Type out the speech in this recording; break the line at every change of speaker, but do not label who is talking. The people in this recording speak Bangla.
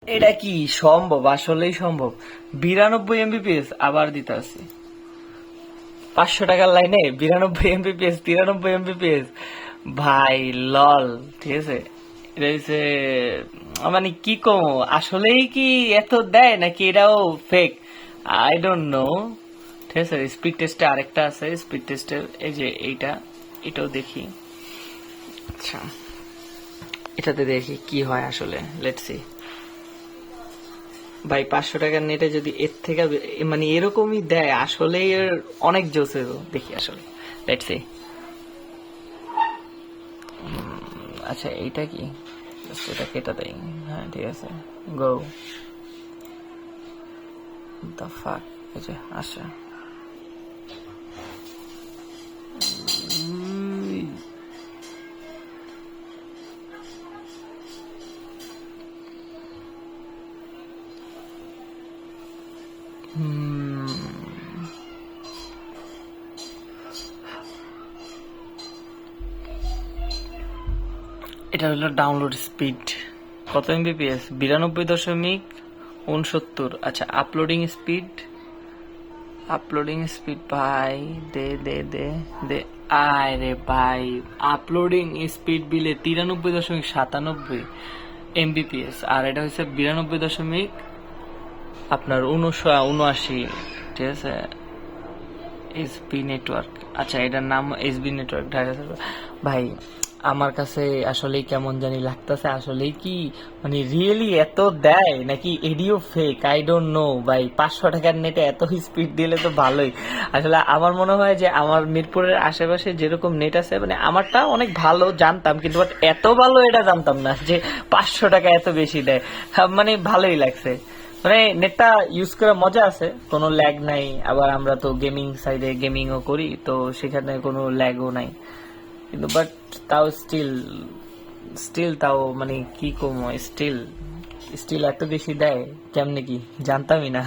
এটা কি সম্ভব? আসলেই সম্ভব? 92 MBPS আবার দিতে আছে 500 টাকার লাইনে 92 MBPS, 93 MBPS। ভাই লল, ঠিক আছে। এটা হচ্ছে মানে কি কম, আসলেই কি এত দেয় নাকি এটাও ফেক? I don't know. ঠিক আছে, স্পিড টেস্টে আরেকটা আছে, স্পিড টেস্টের এই যে এইটা, এটাও দেখি। আচ্ছা, এটাতে দেখি কি হয় আসলে, লেটস সি। ভাই 500 টাকার নেটে যদি এর থেকে মানে এরকমই দেয়, আসলে এর অনেক জোস হইব। দেখি আসলে, লেটস সি। আচ্ছা এইটা কি, Just এটা কেটে দেই। হ্যাঁ ঠিক আছে, গো দ্য ফাক। এই যে আচ্ছা, এটা হলো ডাউনলোড স্পিড। কত MBPS? 92.69। আচ্ছা, আপলোডিং স্পিড, আপলোডিং স্পিড ভাই, দে দে দে দে। আয় রে ভাই, আপলোডিং স্পিড বিলে 93.97 MBPS, আর এটা হচ্ছে 92 দশমিক আপনার 79। ঠিক আছে, এসবি নেটওয়ার্ক। আচ্ছা, এটার নাম এসবি নেটওয়ার্ক ঢাকা। ভাই আমার কাছে আসলেই কেমন জানি লাগতেছে, আসলেই কি মানে রিয়েলি এত দেয় নাকি ADO fake? I don't know ভাই। 500 টাকার নেটে এত স্পিড দিলে তো ভালোই। আসলে আমার মনে হয় যে আমার মিরপুরের আশেপাশে যেরকম নেট আছে, মানে আমারটা অনেক ভালো জানতাম, কিন্তু বাট এত ভালো এটা জানতাম না যে 500 টাকা এত বেশি দেয়। মানে ভালোই লাগছে, মানে নেটটা ইউজ করে মজা আছে, কোনো ল্যাগ নাই। আবার আমরা তো গেমিং সাইডে গেমিংও করি, তো সেখানে কোনো ল্যাগও নাই। কিন্তু বাট তাও স্টিল, তাও মানে কি কম, স্টিল এত বেশি দেয় কেমনে কি জানতামই না।